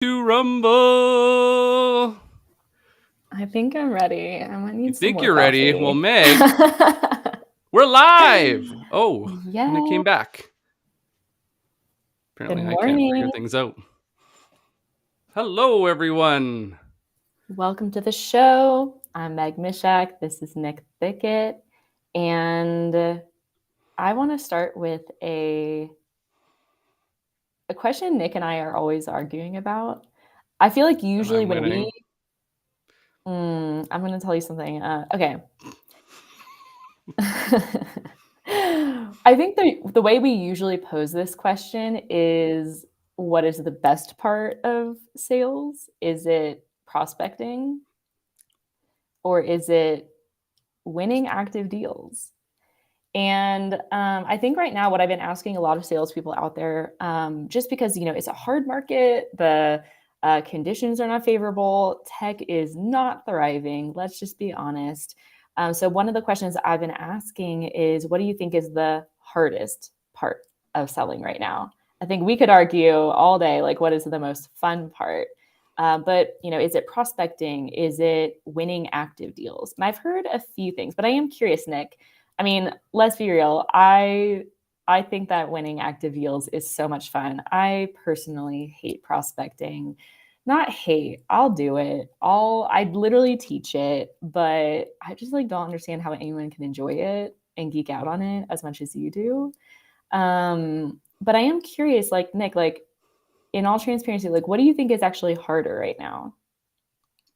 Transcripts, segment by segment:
to rumble. I think I'm ready. I might need You some think more you're ready? coffee. Well, Meg, we're live. Oh, and it Yeah. came back. Good Apparently, I can't figure morning. things out. Hello, everyone. Welcome to the show. I'm Meg Mishak. This is Nick Thicket. And I want to start with a question Nick and I are always arguing about. I feel like And usually I'm when winning. I'm going to tell you something. Okay. I think the way we usually pose this question is, what is the best part of sales? Is it prospecting, or is it winning active deals? And I think right now, what I've been asking a lot of salespeople out there, just because it's a hard market, the conditions are not favorable, tech is not thriving. Let's just be honest. So one of the questions I've been asking is, what do you think is the hardest part of selling right now? I think we could argue all day, like, what is the most fun part? But is it prospecting? Is it winning active deals? And I've heard a few things, but I am curious, Nick. I mean, let's be real. I think that winning active deals is so much fun. I personally hate prospecting. Not hate, I'll do it. I'd literally teach it, but I just like don't understand how anyone can enjoy it and geek out on it as much as you do. But I am curious, like Nick, like in all transparency, like what do you think is actually harder right now?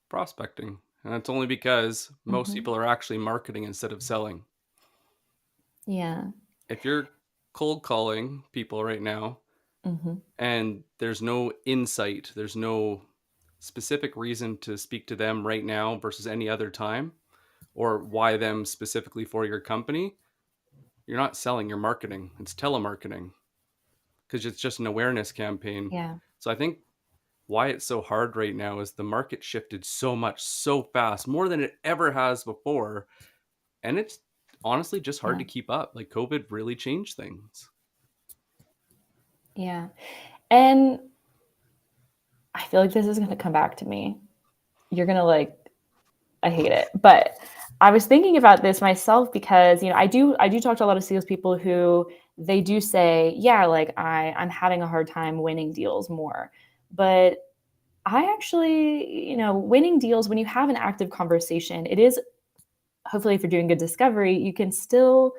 Prospecting. And that's only because most Mm-hmm. people are actually marketing instead of selling. Yeah. If you're cold calling people right now Mm-hmm. and there's no insight, there's no specific reason to speak to them right now versus any other time, or why them specifically for your company, you're not selling, you're marketing. It's telemarketing because it's just an awareness campaign. Yeah. So I think why it's so hard right now is the market shifted so much so fast, more than it ever has before. And it's honestly just hard Yeah. to keep up. Like COVID really changed things. Yeah. And I feel like this is going to come back to me. You're going to I hate it. But I was thinking about this myself because, I do talk to a lot of salespeople who they do say, yeah, like I'm having a hard time winning deals more. But I actually, winning deals, when you have an active conversation, it is, hopefully if you're doing good discovery, you can still,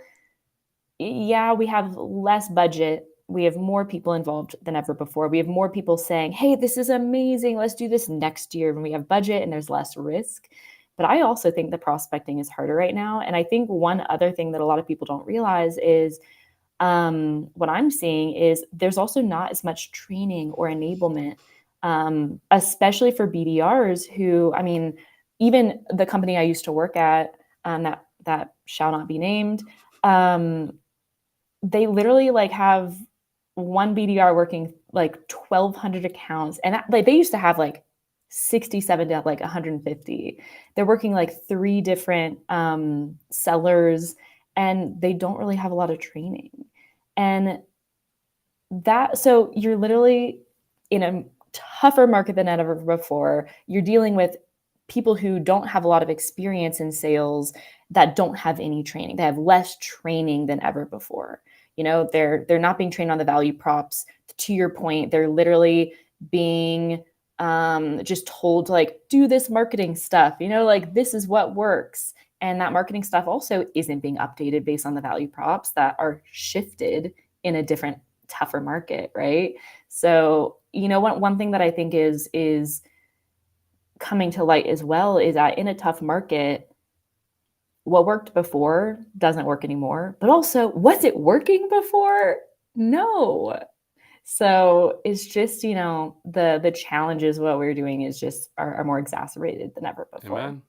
yeah, we have less budget. We have more people involved than ever before. We have more people saying, hey, this is amazing. Let's do this next year when we have budget and there's less risk. But I also think the prospecting is harder right now. And I think one other thing that a lot of people don't realize is what I'm seeing is there's also not as much training or enablement, especially for BDRs who, I mean, even the company I used to work at, that shall not be named, they literally like have one BDR working like 1,200 accounts, and like they used to have like 67 to like 150. They're working like three different sellers, and they don't really have a lot of training. And so you're literally in a tougher market than ever before. You're dealing with people who don't have a lot of experience in sales, that don't have any training. They have less training than ever before. They're not being trained on the value props. To your point, they're literally being just told to like do this marketing stuff. Like this is what works. And that marketing stuff also isn't being updated based on the value props that are shifted in a different, tougher market, right? So, one thing that I think is coming to light as well is that in a tough market, what worked before doesn't work anymore. But also, was it working before? No. So it's just, the challenges, what we're doing is just are more exacerbated than ever before. Amen.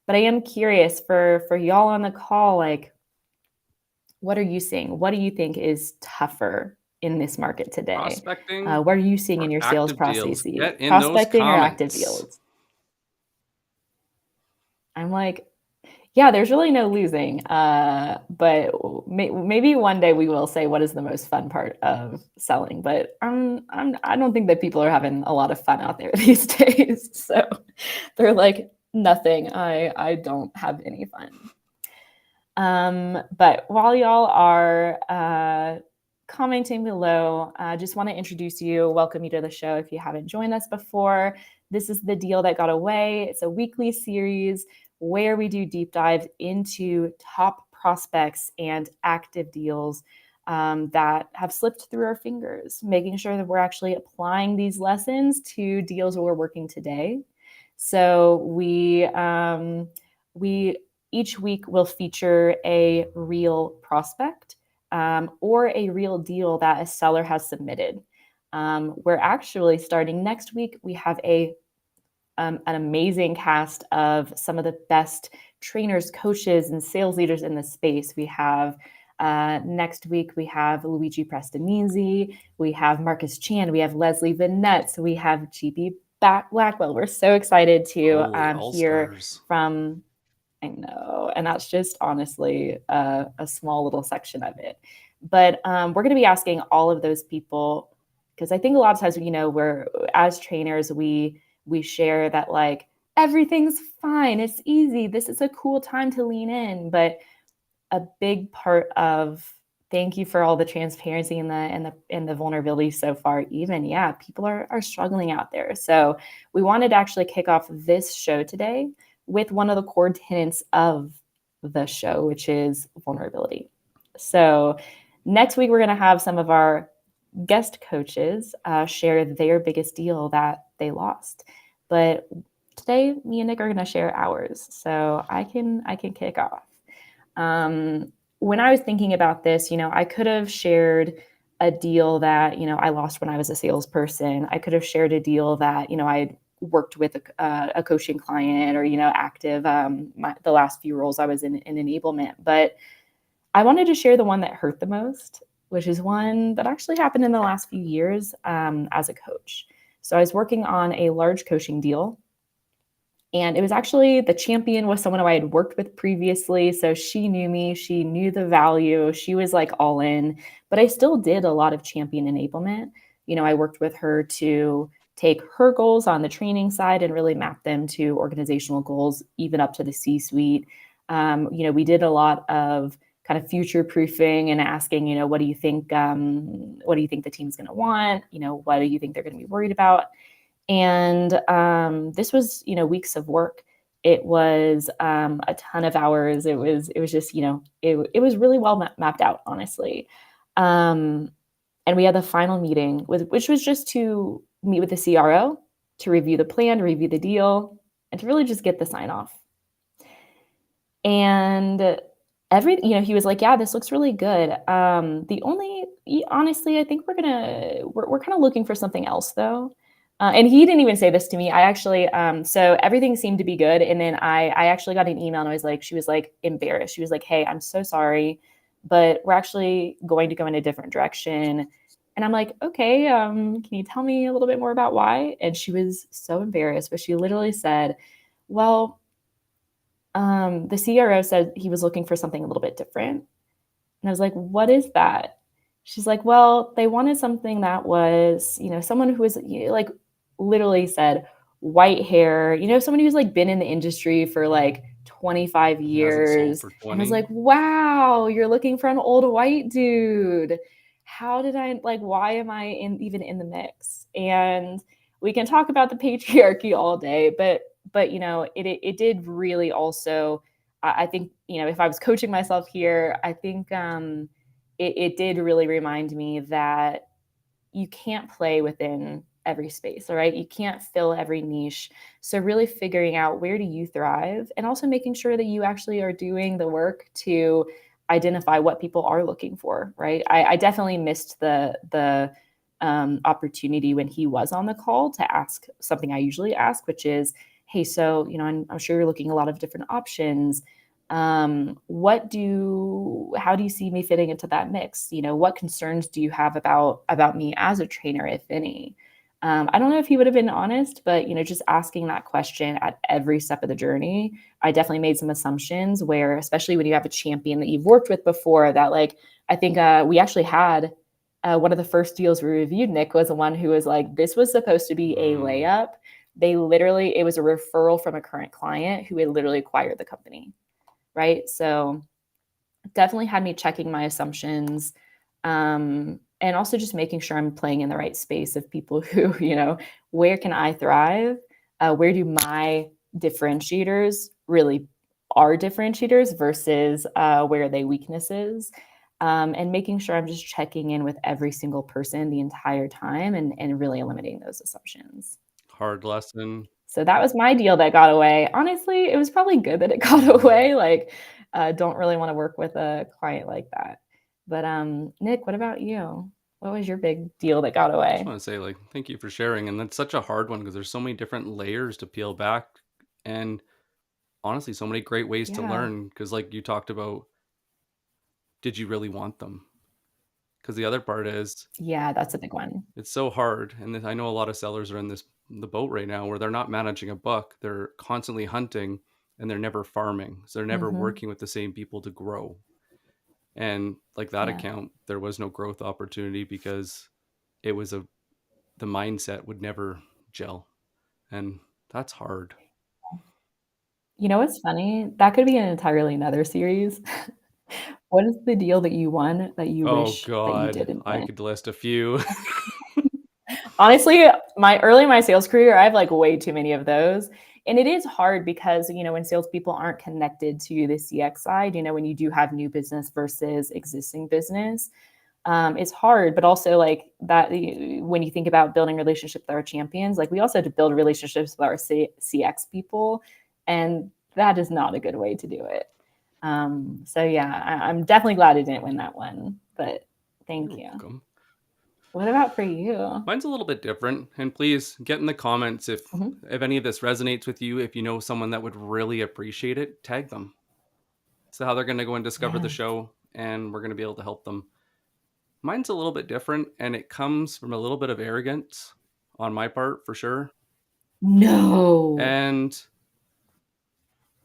But I am curious for y'all on the call, like, what are you seeing? What do you think is tougher in this market today? Prospecting What are you seeing in or your sales active deals? processes? Get in those Prospecting or active comments. deals? I'm like, Yeah, there's really no losing. But maybe one day we will say what is the most fun part of selling. But I don't think that people are having a lot of fun out there these days. So they're like, nothing. I don't have any fun. But while y'all are commenting below, I just want to introduce you, welcome you to the show if you haven't joined us before. This is The Deal That Got Away. It's a weekly series where we do deep dives into top prospects and active deals that have slipped through our fingers, making sure that we're actually applying these lessons to deals that we're working today. So we each week will feature a real prospect or a real deal that a seller has submitted. We're actually starting next week. We have an amazing cast of some of the best trainers, coaches, and sales leaders in the space. We have next week, we have Luigi Prestonese, we have Marcus Chan, we have Leslie Vinette, we have GB Blackwell. We're so excited to Holy all hear stars. from, I know, and that's just honestly a small little section of it. But we're going to be asking all of those people because I think a lot of times, we're as trainers, we share that like everything's fine, it's easy, this is a cool time to lean in. But a big part of thank you for all the transparency and the vulnerability so far, even people are struggling out there. So we wanted to actually kick off this show today with one of the core tenets of the show, which is vulnerability. So next week we're going to have some of our guest coaches share their biggest deal that they lost. But today me and Nick are going to share ours. So I can kick off. When I was thinking about this, I could have shared a deal that, I lost when I was a salesperson. I could have shared a deal that, I had worked with a coaching client or, active the last few roles I was in enablement. But I wanted to share the one that hurt the most, which is one that actually happened in the last few years as a coach. So I was working on a large coaching deal. And it was actually the champion was someone who I had worked with previously. So she knew me, she knew the value, she was like all in, but I still did a lot of champion enablement. I worked with her to take her goals on the training side and really map them to organizational goals, even up to the C-suite. We did a lot of kind of future proofing and asking, what do you think the team's going to want? What do you think they're going to be worried about? And this was, weeks of work. It was a ton of hours. It was just, it was really well mapped out, honestly. And we had the final meeting, which was just to meet with the CRO, to review the plan, to review the deal, and to really just get the sign off. And he was like, yeah, this looks really good. Honestly, I think we're kind of looking for something else though. And he didn't even say this to me. I actually, so everything seemed to be good. And then I actually got an email and she was like embarrassed. She was like, hey, I'm so sorry, but we're actually going to go in a different direction. And I'm like, okay, can you tell me a little bit more about why? And she was so embarrassed, but she literally said, well, the CRO said he was looking for something a little bit different. And I was like, what is that? She's like, well, they wanted something that was, someone who was like literally said white hair, someone who's like been in the industry for like 25 Hasn't sold years. for And I was 20. like, wow, you're looking for an old white dude. How did why am I even in the mix? And we can talk about the patriarchy all day, but it did really also, I think, if I was coaching myself here, I think it did really remind me that you can't play within every space, all right? You can't fill every niche. So really figuring out where do you thrive and also making sure that you actually are doing the work to identify what people are looking for, right? I definitely missed the opportunity when he was on the call to ask something I usually ask, which is, hey, so, I'm sure you're looking at a lot of different options. How do you see me fitting into that mix? What concerns do you have about me as a trainer, if any? I don't know if he would have been honest, but just asking that question at every step of the journey, I definitely made some assumptions where, especially when you have a champion that you've worked with before, that like I think we actually had one of the first deals we reviewed. Nick was the one who was like, "This was supposed to be a Mm, layup." It was a referral from a current client who had literally acquired the company, right? So definitely had me checking my assumptions, and also just making sure I'm playing in the right space of people who, where can I thrive? Where do my differentiators really are differentiators versus where are they weaknesses? And making sure I'm just checking in with every single person the entire time, and really eliminating those assumptions. hard lesson. So that was my deal that got away. Honestly, it was probably good that it got away. Like, don't really want to work with a client like that. But Nick, what about you? What was your big deal that got I just away? want to say, like, thank you for sharing. And that's such a hard one because there's so many different layers to peel back. And honestly, so many great ways to Yeah. learn. Because, like, you talked about, did you really want them? Because the other part is, Yeah, that's a big one. it's so hard. And I know a lot of sellers are in the boat right now where they're not managing a book, they're constantly hunting and they're never farming. So they're never Mhm. working with the same people to grow. And like that Yeah. account, there was no growth opportunity because it was the mindset would never gel. And that's hard. You know what's funny? That could be an entirely another series. What is the deal that you won that you Oh wish that you God, didn't I win? could list a few. Honestly, my early in my sales career, I have like way too many of those. And it is hard because, when salespeople aren't connected to the CX side, when you do have new business versus existing business, it's hard. But also, like that, when you think about building relationships with our champions, like we also have to build relationships with our CX people. And that is not a good way to do it. So, yeah, I'm definitely glad I didn't win that one. But thank You're you. welcome. What about for you? Mine's a little bit different, and please get in the comments Mhm. if any of this resonates with you. If you know someone that would really appreciate it, tag them. So how they're going to go and discover the Yes. show, and we're going to be able to help them. Mine's a little bit different, and it comes from a little bit of arrogance on my part for sure, No. and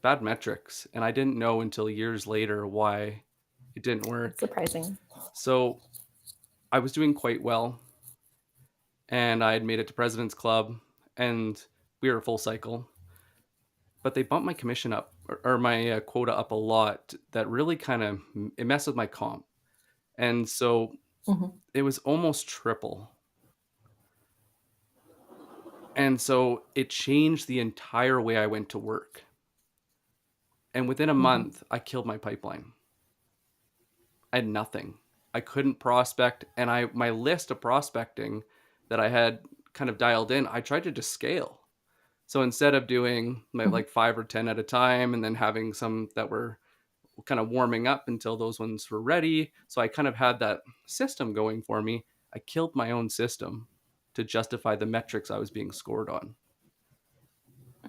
bad metrics. And I didn't know until years later why it didn't That's work. surprising. So I was doing quite well, and I had made it to President's Club, and we were a full cycle. But they bumped my commission up or my quota up a lot. That really kind of it messed with my comp, and so Mhm, it was almost triple. And so it changed the entire way I went to work. And within a mhm, month, I killed my pipeline. I had nothing. I couldn't prospect, and I my list of prospecting that I had kind of dialed in, I tried to just scale. So instead of doing my mhm, like 5 or 10 at a time and then having some that were kind of warming up until those ones were ready, so I kind of had that system going for me. I killed my own system to justify the metrics I was being scored on.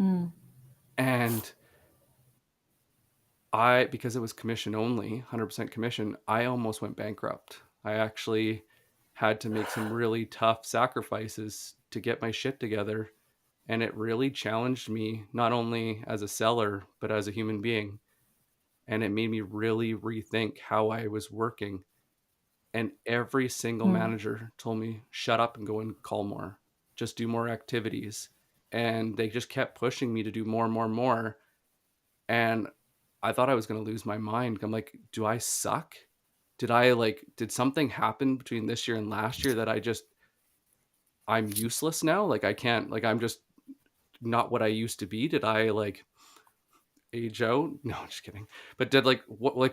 mm, And because it was commission only, 100% commission, I almost went bankrupt. I actually had to make some really tough sacrifices to get my shit together. And it really challenged me, not only as a seller, but as a human being. And it made me really rethink how I was working. And every single mm, manager told me, shut up and go and call more, just do more activities. And they just kept pushing me to do more and more and more. And I thought I was going to lose my mind. I'm like, do I suck? Did something happen between this year and last year that I'm useless now? Like, I can't, like, I'm just not what I used to be. Did I like age out? No, I'm just kidding. But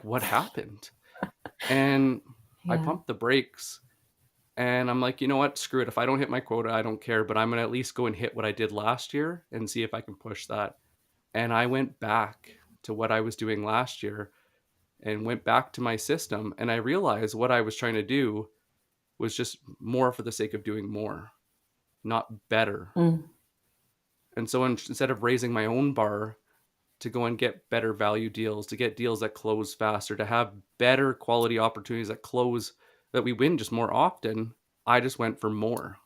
what happened? And I yeah, pumped the brakes and I'm like, you know what? Screw it. If I don't hit my quota, I don't care, but I'm going to at least go and hit what I did last year and see if I can push that. And I went back to what I was doing last year and went back to my system, and I realized what I was trying to do was just more for the sake of doing more, not better. mm, And so instead of raising my own bar to go and get better value deals, to get deals that close faster, to have better quality opportunities that close, that we win just more often, I just went for more.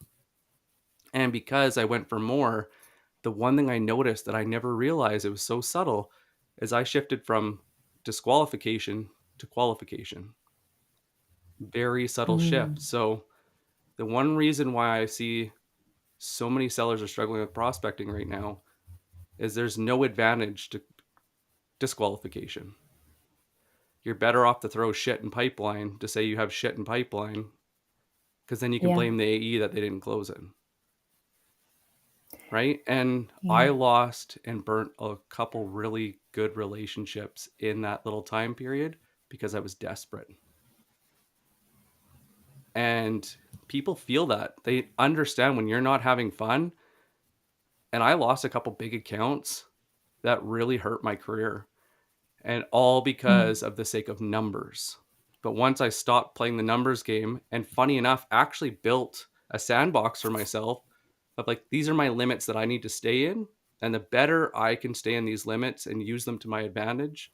And because I went for more, the one thing I noticed that I never realized, it was so subtle, is I shifted from disqualification to qualification. Very subtle shift. Mm. So the one reason why I see so many sellers are struggling with prospecting right now is there's no advantage to disqualification. You're better off to throw shit in pipeline to say you have shit in pipeline, because then you can Yeah. blame the AE that they didn't close it, right? And I Yeah. lost and burnt a couple really good relationships in that little time period because I was desperate. And people feel that. They understand when you're not having fun. And I lost a couple big accounts that really hurt my career, and all Mm. because of the sake of numbers. But once I stopped playing the numbers game, and funny enough, actually built a sandbox for myself of like, these are my limits that I need to stay in. And the better I can stay in these limits and use them to my advantage,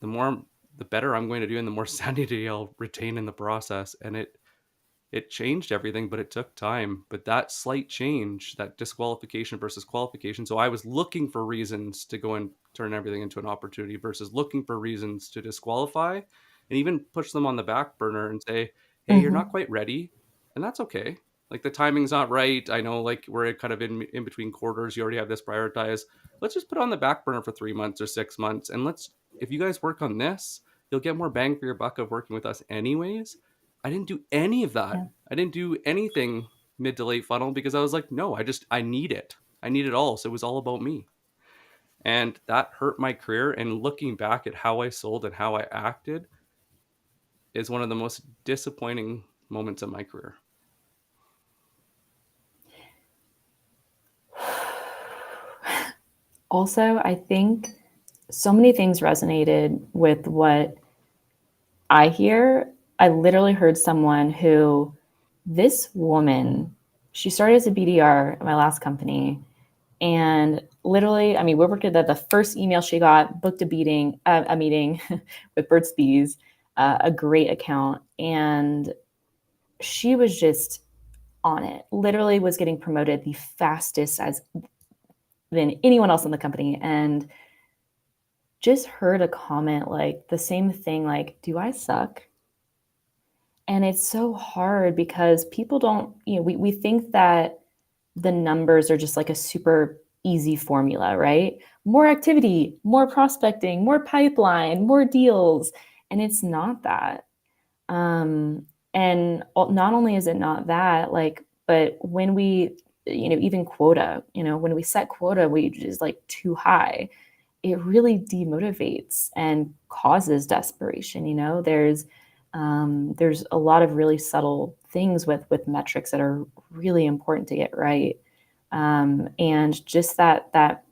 the more, the better I'm going to do, and the more sanity I'll retain in the process. And it changed everything, but it took time. But that slight change, that disqualification versus qualification. So I was looking for reasons to go and turn everything into an opportunity versus looking for reasons to disqualify and even push them on the back burner and say, hey, you're not Mhm. quite ready. And that's okay. Like the timing's not right. I know, like we're kind of in between quarters. You already have this prioritized. Let's just put it on the back burner for 3 months or 6 months. And if you guys work on this, you'll get more bang for your buck of working with us anyways. I didn't do any of that. Yeah. I didn't do anything mid to late funnel because I was like, no, I need it. I need it all. So it was all about me. And that hurt my career. And looking back at how I sold and how I acted is one of the most disappointing moments of my career. Also, I think so many things resonated with what I hear. I literally heard someone who, this woman, she started as a BDR at my last company. And literally, I mean, we worked at the first email she got, booked a meeting with Burt's Bees, a great account. And she was just on it, literally was getting promoted the fastest as than anyone else in the company. And just heard a comment like the same thing, like, do I suck? And it's so hard because people don't, we think that the numbers are just like a super easy formula, right? More activity, more prospecting, more pipeline, more deals. And it's not that. And not only is it not that, like, but when we, even quota, when we set quota, we just like too high, it really demotivates and causes desperation. There's a lot of really subtle things with metrics that are really important to get right. And just that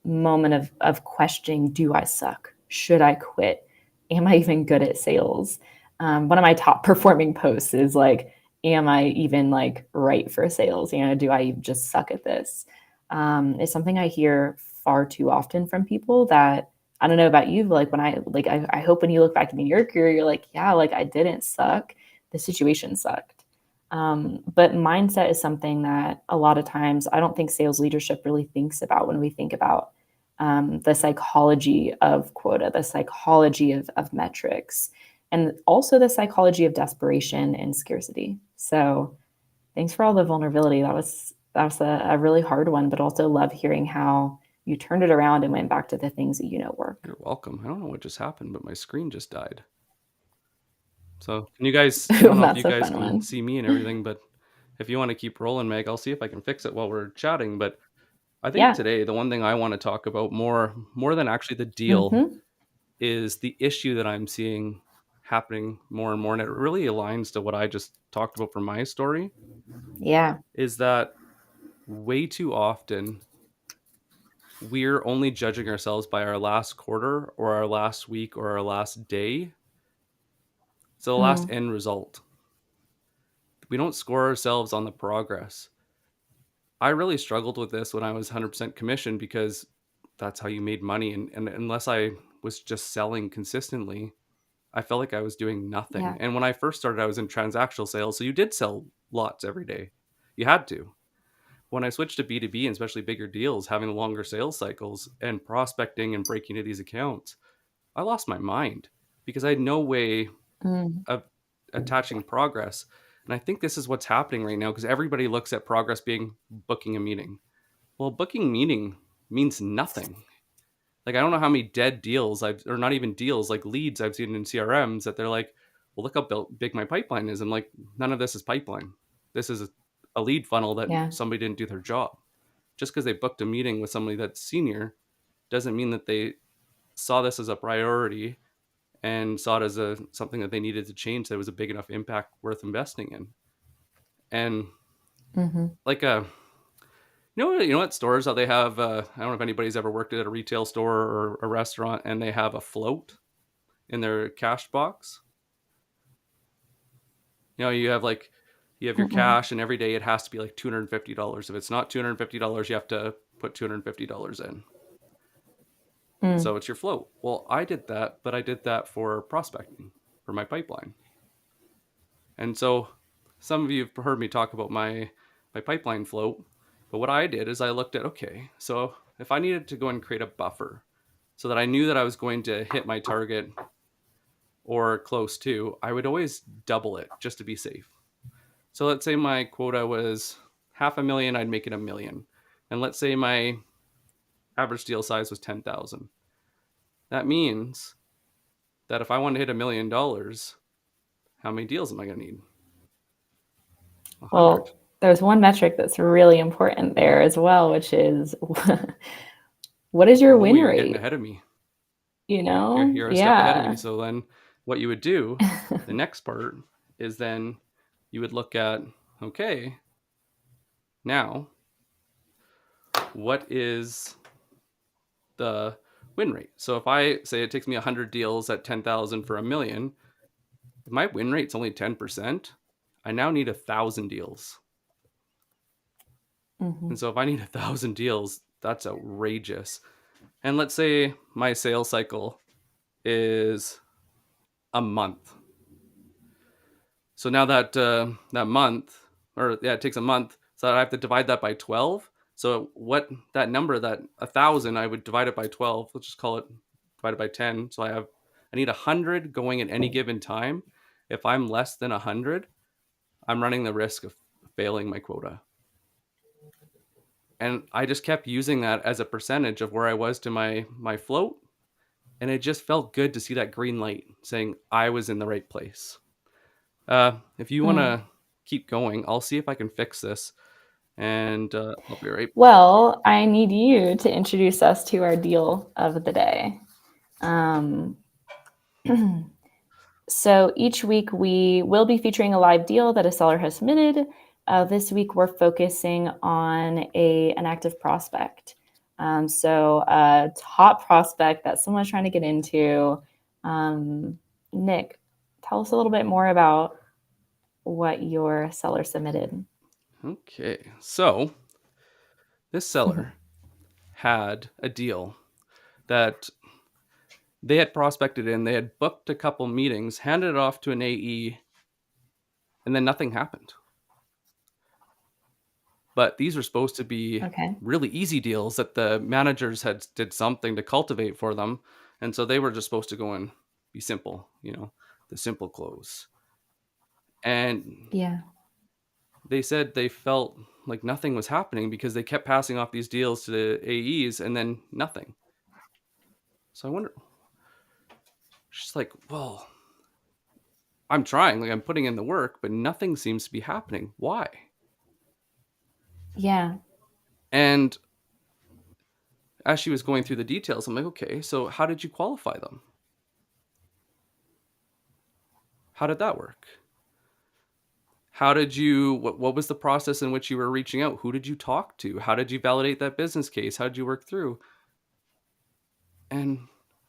moment of questioning, do I suck? Should I quit? Am I even good at sales? One of my top performing posts is like, am I even like right for sales? Do I just suck at this? It's something I hear far too often from people that, I don't know about you, but like I hope when you look back in your career, you're like, yeah, like I didn't suck. The situation sucked. But mindset is something that a lot of times I don't think sales leadership really thinks about when we think about the psychology of quota, the psychology of metrics, and also the psychology of desperation and scarcity. So thanks for all the vulnerability. That was a really hard one, but also love hearing how you turned it around and went back to the things that work. You're welcome. I don't know what just happened, but my screen just died. So can you guys, I don't know if you That's a guys fun can one. see me and everything, but if you want to keep rolling, Meg, I'll see if I can fix it while we're chatting. But I think Yeah. today the one thing I want to talk about more than actually the deal Hmm. is the issue that I'm seeing happening more and more, and it really aligns to what I just talked about from my story, Yeah. is that way too often we're only judging ourselves by our last quarter or our last week or our last day. So the last Mm. end result. We don't score ourselves on the progress. I really struggled with this when I was 100% commission because that's how you made money. And unless I was just selling consistently, I felt like I was doing nothing. Yeah. And when I first started, I was in transactional sales. So you did sell lots every day. You had to. When I switched to B2B and especially bigger deals, having longer sales cycles and prospecting and breaking into these accounts, I lost my mind because I had no way Mm. of attaching progress. And I think this is what's happening right now because everybody looks at progress being booking a meeting. Well, booking meeting means nothing. Like I don't know how many dead deals or not even deals, like leads I've seen in CRMs that they're like, well, look how big my pipeline is. I'm like, none of this is pipeline. This is a lead funnel that Yeah. somebody didn't do their job. Just because they booked a meeting with somebody that's senior doesn't mean that they saw this as a priority and saw it as something that they needed to change that was a big enough impact worth investing in. And Mm-hmm. like you know what stores how they have I don't know if anybody's ever worked at a retail store or a restaurant and they have a float in their cash box. You know, you have your Mm-mm. cash and every day it has to be like $250. If it's not $250, you have to put $250 in. Mm. So it's your float. Well, I did that, but I did that for prospecting for my pipeline. And so some of you have heard me talk about my pipeline float, but what I did is I looked at okay, so if I needed to go and create a buffer so that I knew that I was going to hit my target or close to, I would always double it just to be safe. So let's say my quota was 500,000, I'd make it 1,000,000. And let's say my average deal size was 10,000. That means that if I want to hit $1,000,000, how many deals am I going to need? 100. Well, there's one metric that's really important there as well, which is what is your Oh, win you're getting rate? ahead of me. You You're know? you're a step ahead of me. Yeah. So then what you would do, the next part is then you would look at okay, now what is the win rate? So if I say it takes me 100 deals at 10,000 for 1,000,000, if my win rate's only 10%, I now need 1,000 deals. Mm-hmm. And so if I need 1,000 deals, that's outrageous. And let's say my sales cycle is a month. So now that month, or yeah, it takes a month. So I have to divide that by 12. So what that number, that 1,000, I would divide it by 12. Let's just call it divided by 10. So I need 100 going at any given time. If I'm less than 100, I'm running the risk of failing my quota. And I just kept using that as a percentage of where I was to my float, and it just felt good to see that green light saying I was in the right place. If you want Mm. to keep going, I'll see if I can fix this, and I'll be right. Well, I need you to introduce us to our deal of the day. Um, so each week we will be featuring a live deal that a seller has submitted. This week we're focusing on an active prospect. So a top prospect that someone's trying to get into. Nick, tell us a little bit more about what your seller submitted. Okay, so this seller had a deal that they had prospected in, they had booked a couple meetings, handed it off to an AE, and then nothing happened. But these were supposed to be Okay. really easy deals that the managers had did something to cultivate for them, and so they were just supposed to go and be simple, the simple close. And Yeah. they said they felt like nothing was happening because they kept passing off these deals to the AEs and then nothing. So I wonder, she's like, well, I'm trying, like I'm putting in the work, but nothing seems to be happening. Why? Yeah. And as she was going through the details, I'm like, okay, so how did you qualify them? How did that work? How did what was the process in which you were reaching out? Who did you talk to? How did you validate that business case? How did you work through? And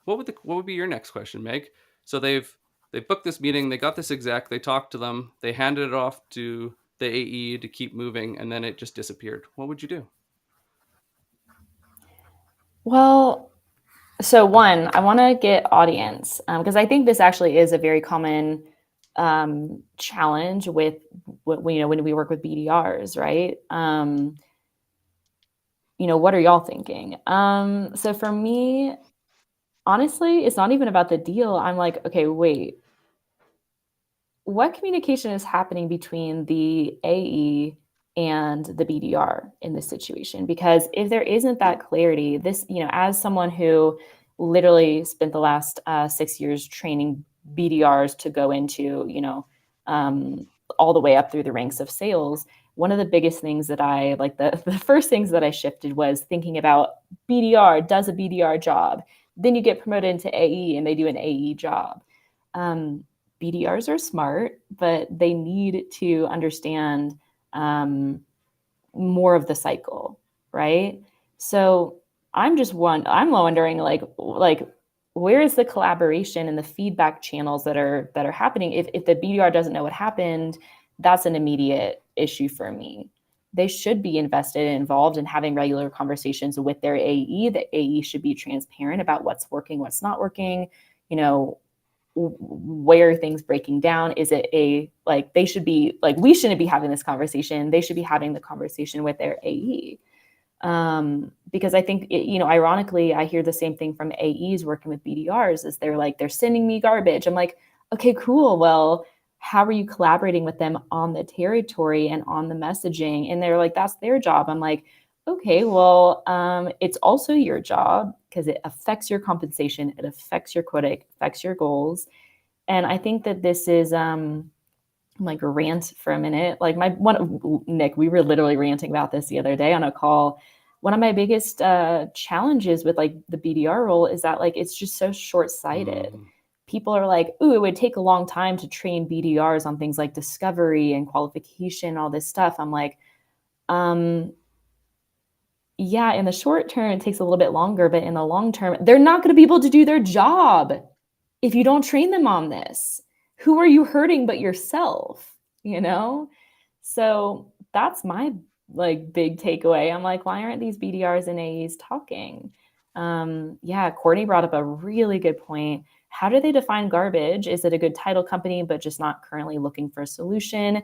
what would be your next question, Meg? So they've booked this meeting, they got this exec, they talked to them, they handed it off to the AE to keep moving, and then it just disappeared. What would you do? Well, so one, I want to get audience because I think this actually is a very common challenge with what when we work with BDRs, right? What are y'all thinking? So for me, honestly, it's not even about the deal. I'm like, okay, wait, what communication is happening between the AE and the BDR in this situation? Because if there isn't that clarity, this, as someone who literally spent the last 6 years training BDRs to go into, all the way up through the ranks of sales, one of the biggest things that I like, the first things that I shifted was thinking about BDR does a BDR job. Then you get promoted into AE and they do an AE job. BDRs are smart, but they need to understand um, more of the cycle, right? So I'm wondering like where is the collaboration and the feedback channels that are happening? If the BDR doesn't know what happened, that's an immediate issue for me. They should be invested and involved in having regular conversations with their AE. The AE should be transparent about what's working, what's not working, you know, where are things breaking down. Is it they should be like, we shouldn't be having this conversation, they should be having the conversation with their AE. Because I think ironically, I hear the same thing from AEs working with BDRs, is they're sending me garbage. I'm like, okay, cool, well, how are you collaborating with them on the territory and on the messaging? And they're like, that's their job. I'm like, okay, well, it's also your job because it affects your compensation, it affects your quota, it affects your goals. And I think that this is like rant for a minute. Like Nick, we were literally ranting about this the other day on a call. One of my biggest challenges with like the BDR role is that like it's just so short-sighted. Mm. People are like, ooh, it would take a long time to train BDRs on things like discovery and qualification, all this stuff. I'm like, um, yeah, in the short term, it takes a little bit longer, but in the long term, they're not going to be able to do their job if you don't train them on this. Who are you hurting but yourself? You know? So that's my like big takeaway. I'm like, why aren't these BDRs and AEs talking? Yeah, Courtney brought up a really good point. How do they define garbage? Is it a good title company, but just not currently looking for a solution?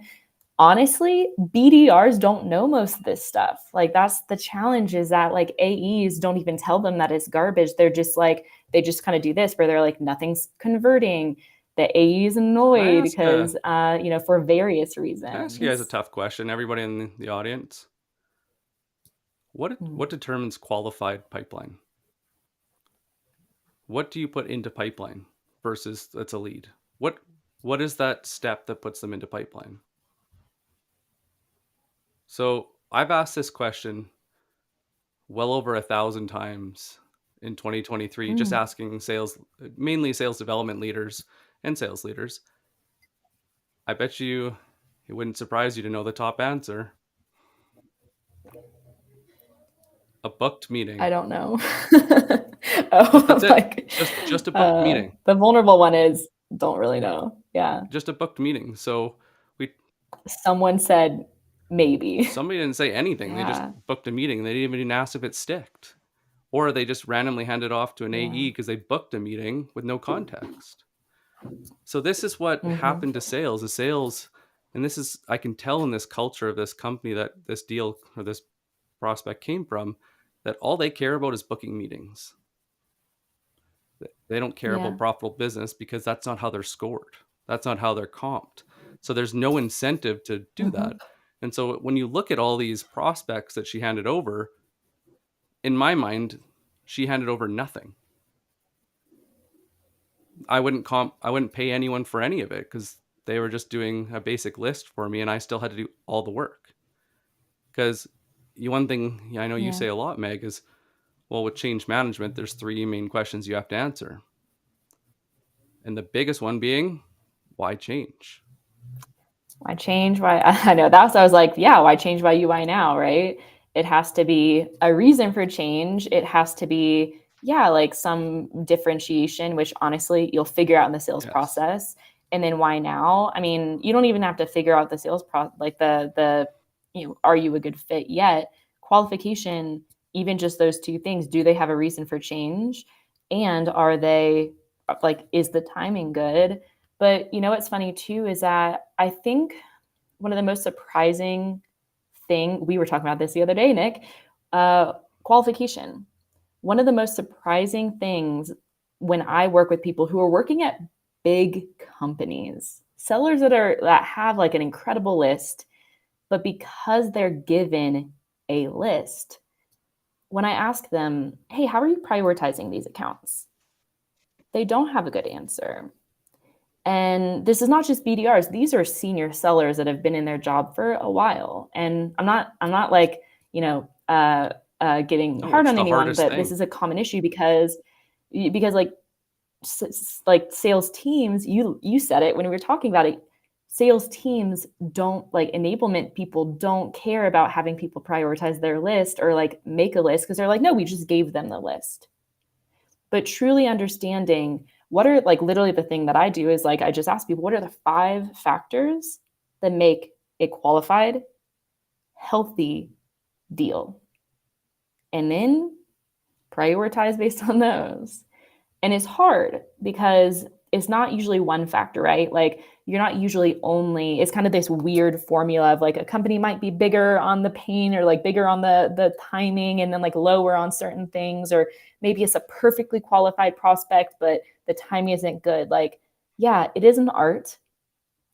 Honestly, BDRs don't know most of this stuff. Like that's the challenge, is that like AEs don't even tell them that it's garbage. They're just like, they just kind of do this where they're like, nothing's converting. The AE is Can I annoyed ask a because, for various Can I ask you guys a reasons. tough question? Everybody in the audience, Mm. what determines qualified pipeline? What do you put into pipeline versus that's a lead? What is that step that puts them into pipeline? So I've asked this question well over 1,000 times in 2023, just Mm. asking mainly sales development leaders and sales leaders. I bet you it wouldn't surprise you to know the top answer. A booked I meeting. don't know. That's Oh, it. like Just a booked meeting. the vulnerable one is don't really know. Yeah. Just a booked meeting. So we Someone said maybe. somebody didn't say anything. They just Yeah. booked a meeting. They didn't even ask if it sticked. Or they just randomly handed off to an Yeah. AE because they booked a meeting with no context. So this is what Mm-hmm. happened to sales. Is sales, and this is, I can tell in this culture of this company that this deal or this prospect came from, that all they care about is booking meetings. They don't care Yeah. about profitable business because that's not how they're scored. That's not how they're comped. So there's no incentive to do Mm-hmm. that. And so when you look at all these prospects that she handed over, in my mind, she handed over nothing. I wouldn't pay anyone for any of it because they were just doing a basic list for me and I still had to do all the work. Because one thing I know you Yeah. say a lot, Meg, is, well, with change management, there's three main questions you have to answer. And the biggest one being, why change? Why change? Why I know that's I was like, yeah, why change? Why you? Why now? Right? It has to be a reason for change. It has to be, yeah, like some differentiation, which honestly you'll figure out in the sales Yes. process. And then why now? I mean, you don't even have to figure out the sales process, like are you a good fit yet? Qualification, even just those two things, do they have a reason for change? And are they like, is the timing good? But you know what's funny too is that I think one of the most surprising thing, we were talking about this the other day, Nick, qualification. One of the most surprising things when I work with people who are working at big companies, sellers that have like an incredible list, but because they're given a list, when I ask them, hey, how are you prioritizing these accounts? They don't have a good answer. And this is not just BDRs. These are senior sellers that have been in their job for a while. And I'm not like, you know, getting No, hard it's on the anyone, hardest but this thing. is a common issue because like sales teams, you said it when we were talking about it. Sales teams don't like enablement people don't care about having people prioritize their list or like make a list because they're like, no, we just gave them the list. But truly understanding what are like literally the thing that I do is like I just ask people what are the 5 factors that make a qualified, healthy deal, and then prioritize based on those. And it's hard because it's not usually one factor, right? Like you're not usually only, it's kind of this weird formula of like a company might be bigger on the pain or like bigger on the timing and then like lower on certain things, or maybe it's a perfectly qualified prospect but the timing isn't good. Like yeah, it is an art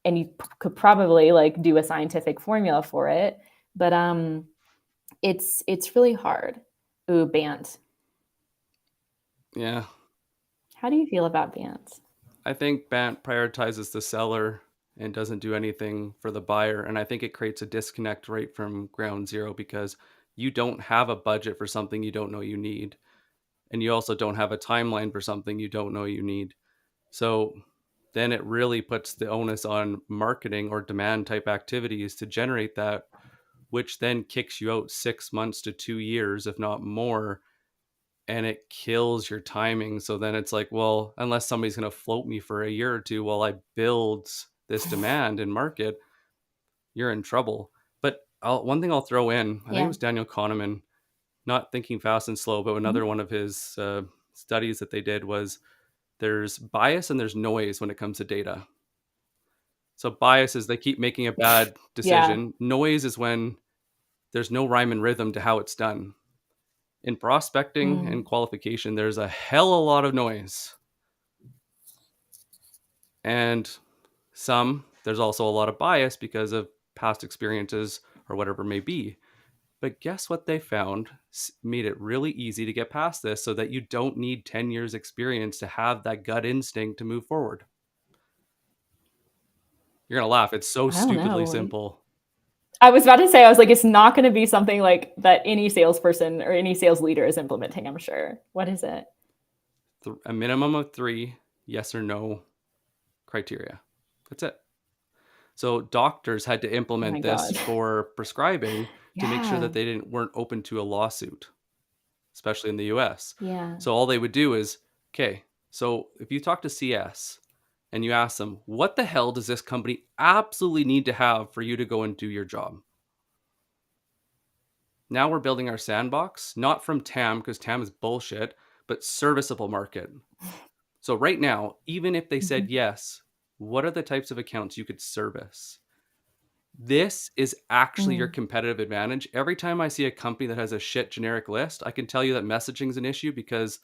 and you could probably like do a scientific formula for it, but it's really hard. Ooh, Bant. Yeah. How do you feel about Bant? I think Bant prioritizes the seller and doesn't do anything for the buyer. And I think it creates a disconnect right from ground zero because you don't have a budget for something you don't know you need. And you also don't have a timeline for something you don't know you need. So then it really puts the onus on marketing or demand type activities to generate that, which then kicks you out 6 months to 2 years, if not more, and it kills your timing. So then it's like, well, unless somebody's going to float me for a year or two while I build this demand and market, you're in trouble. But one thing I'll throw in, I think it Yeah. was Daniel Kahneman, not Thinking Fast and Slow, but Mm-hmm. another one of his studies that they did was there's bias and there's noise when it comes to data. So bias is they keep making a bad Yeah. decision. Noise is when there's no rhyme and rhythm to how it's done. In prospecting and Mm. qualification, there's a hell of a lot of noise. And there's also a lot of bias because of past experiences or whatever it may be. But guess what they found made it really easy to get past this so that you don't need 10 years experience to have that gut instinct to move forward. You're going to laugh. It's so I don't stupidly know. simple. I was about to say, I was like, it's not going to be something like that any salesperson or any sales leader is implementing, I'm sure. What is it? A minimum of 3 yes or no criteria. That's it. So doctors had to Oh my implement this God. for prescribing to make sure Yeah. that they weren't open to a lawsuit, especially in the US. Yeah. So all they would do is, okay, so if you talk to CS and you ask them, what the hell does this company absolutely need to have for you to go and do your job? Now we're building our sandbox, not from TAM, because TAM is bullshit, but serviceable market. So right now, even if they Mm-hmm. said yes, what are the types of accounts you could service? This is actually your Mm. competitive advantage. Every time I see a company that has a shit generic list, I can tell you that messaging is an issue because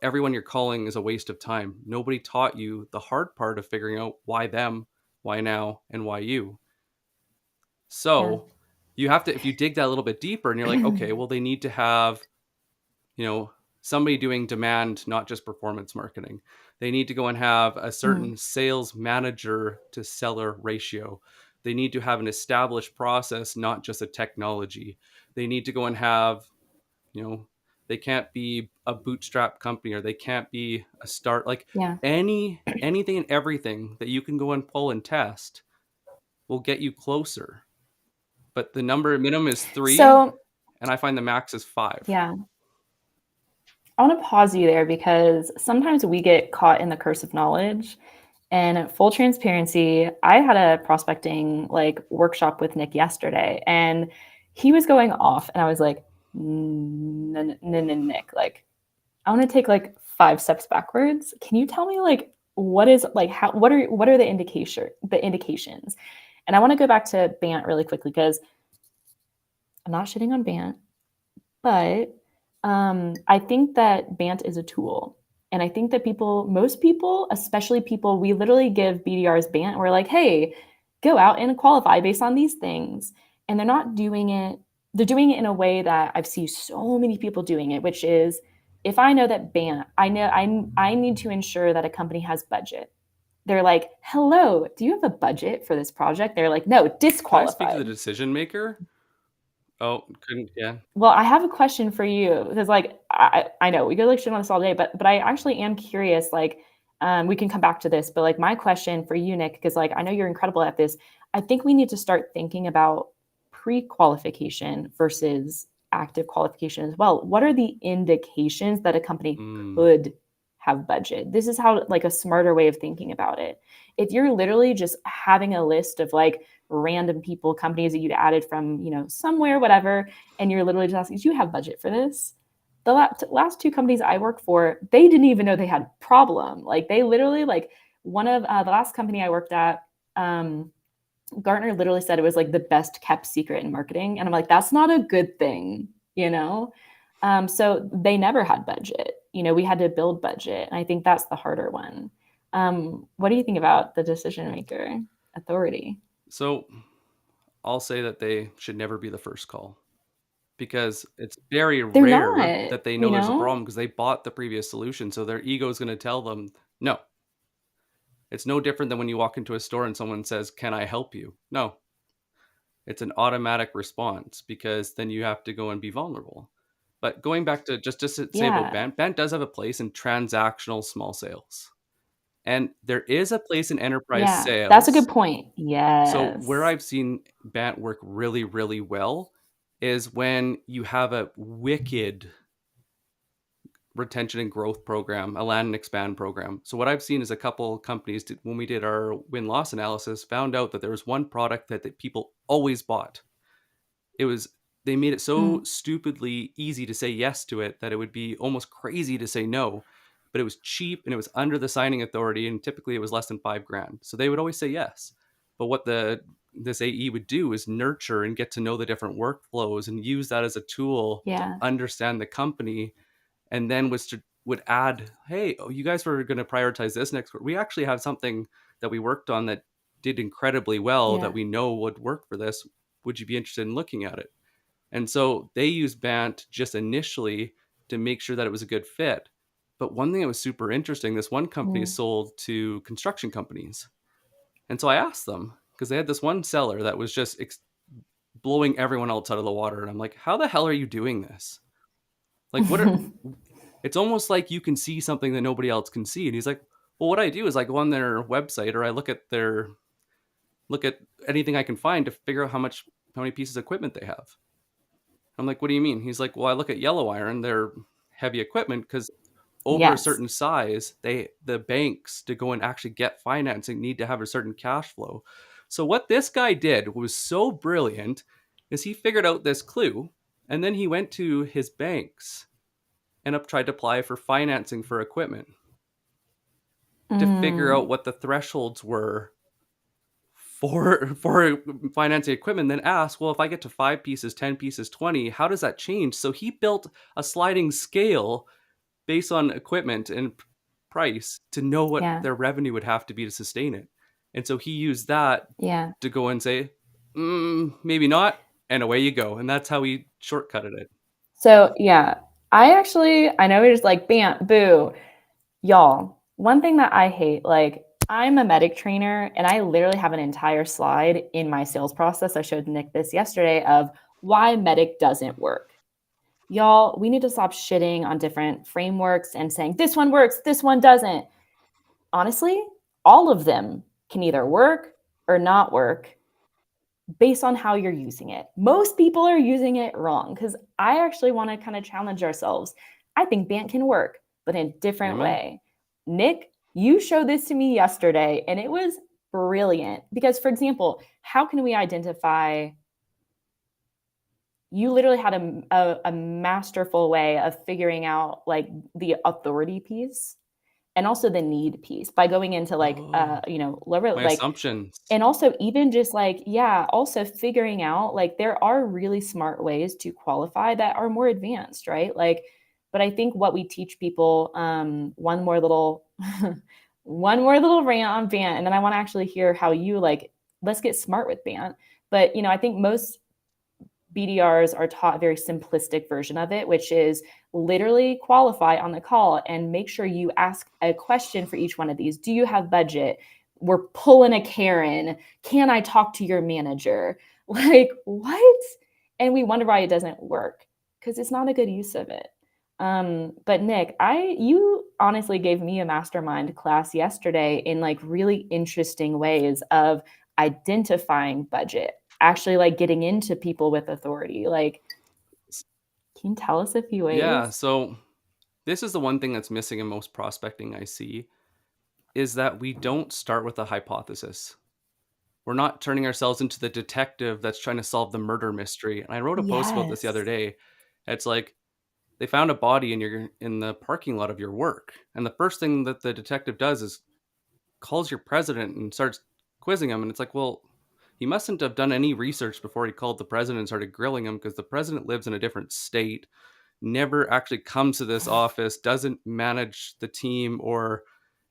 everyone you're calling is a waste of time. Nobody taught you the hard part of figuring out why them, why now, and why you. Yeah. So you have to, if you dig that a little bit deeper and you're like, okay, well, they need to have, you know, somebody doing demand, not just performance marketing. They need to go and have a Mm. certain sales manager to seller ratio. They need to have an established process, not just a technology. They need to go and have, you know, they can't be a bootstrap company or they can't be a start like Yeah. anything and everything that you can go and pull and test will get you closer. But the number minimum is 3 So, and I find the max is 5. yeah, I want to pause you there because sometimes we get caught in the curse of knowledge. And full transparency, I had a prospecting like workshop with Nick yesterday, and he was going off, and I was like, no, Nick, like I want to take like 5 steps backwards. Can you tell me like what is like how what are the indications? And I want to go back to Bant really quickly because I'm not shitting on Bant, but I think that Bant is a tool. And I think that most people, especially people, we literally give BDRs Bant and we're like, hey, go out and qualify based on these things. And they're not doing it, they're doing it in a way that I've seen so many people doing it, which is if I know that Bant, I need to ensure that a company has budget. They're like, hello, do you have a budget for this project? They're like, no, Can I speak to the disqualified. decision maker? Oh, couldn't. Yeah. Well, I have a question for you because, like, I know we could like shit on this all day, but I actually am curious. Like, we can come back to this, but like, my question for you, Nick, because like I know you're incredible at this. I think we need to start thinking about pre-qualification versus active qualification as well. What are the indications that a company Mm, could have budget? This is how like a smarter way of thinking about it. If you're literally just having a list of like random people, companies that you'd added from, somewhere, whatever, and you're literally just asking, do you have budget for this? The last two companies I worked for, they didn't even know they had problem. Like they literally like one of the last company I worked at, Gartner literally said it was like the best kept secret in marketing. And I'm like, that's not a good thing, you know? So they never had budget. We had to build budget. And I think that's the harder one. What do you think about the decision maker authority? so I'll say that they should never be the first call because it's very They're rare not, that they you know there's a know? problem because they bought the previous solution. So their ego is going to tell them no. It's no different than when you walk into a store and someone says, "Can I help you?" No, it's an automatic response because then you have to go and be vulnerable. But going back to just to say about Yeah. Bant does have a place in transactional small sales. And there is a place in enterprise Yeah. That's a good sales. point. So where Yes. I've seen Bant work really, really well is when you have a wicked retention and growth program, a land and expand program. So what I've seen is a couple companies when we did our win-loss analysis found out that there was one product that people always bought. It was they made it so Mm. stupidly easy to say yes to it that it would be almost crazy to say no. But it was cheap and it was under the signing authority, and typically it was less than $5,000. So they would always say yes. But what this AE would do is nurture and get to know the different workflows and use that as a tool to Yeah. understand the company, and then would add, hey, oh, you guys were going to prioritize this next. We actually have something that we worked on that did incredibly well that Yeah. we know would work for this. Would you be interested in looking at it? And so they used Bant just initially to make sure that it was a good fit. But one thing that was super interesting, this one company Mm. sold to construction companies. And so I asked them because they had this one seller that was just blowing everyone else out of the water. And I'm like, how the hell are you doing this? Like, it's almost like you can see something that nobody else can see. And he's like, well, what I do is I go on their website or I look at anything I can find to figure out how many pieces of equipment they have. I'm like, what do you mean? He's like, well, I look at yellow iron, they're heavy equipment because over a Yes. certain size, the banks to go and actually get financing need to have a certain cash flow. So what this guy did was so brilliant is he figured out this clue and then he went to his banks and tried to apply for financing for equipment to figure out Mm. what the thresholds were for financing equipment, then ask, well, if I get to 5 pieces, 10 pieces, 20, how does that change? So he built a sliding scale based on equipment and price to know what Yeah. their revenue would have to be to sustain it. And so he used that Yeah. to go and say, maybe not, and away you go. And that's how he shortcutted it. So yeah, I know you're just like bam, boo, y'all. One thing that I hate, like I'm a medic trainer and I literally have an entire slide in my sales process. I showed Nick this yesterday of why medic doesn't work. Y'all, we need to stop shitting on different frameworks and saying this one works, this one doesn't. Honestly, all of them can either work or not work based on how you're using it. Most people are using it wrong because I actually want to kind of challenge ourselves. I think Bant can work, but in a different Amen. way. Nick, you showed this to me yesterday and it was brilliant because, for example, how can we identify? You literally had a masterful way of figuring out like the authority piece. and also the need piece by going into like Oh, lower my like, assumptions. and also even just like, yeah, also figuring out like there are really smart ways to qualify that are more advanced, right? Like, but I think what we teach people, one more little one more little rant on Bant, and then I want to actually hear how you like, let's get smart with Bant. But I think most BDRs are taught a very simplistic version of it, which is literally qualify on the call and make sure you ask a question for each one of these. Do you have budget? We're pulling a Karen. Can I talk to your manager? Like, what? And we wonder why it doesn't work because it's not a good use of it. But Nick, you honestly gave me a mastermind class yesterday in like really interesting ways of identifying budget, actually like getting into people with authority. Like, can you tell us a few Yeah, ways? so this is the one thing that's missing in most prospecting I see is that we don't start with a hypothesis. We're not turning ourselves into the detective that's trying to solve the murder mystery. And I wrote a post about this the other Yes. day. It's like they found a body in the parking lot of your work. And the first thing that the detective does is calls your president and starts quizzing him. And it's like, well, he mustn't have done any research before he called the president and started grilling him because the president lives in a different state, never actually comes to this office, doesn't manage the team,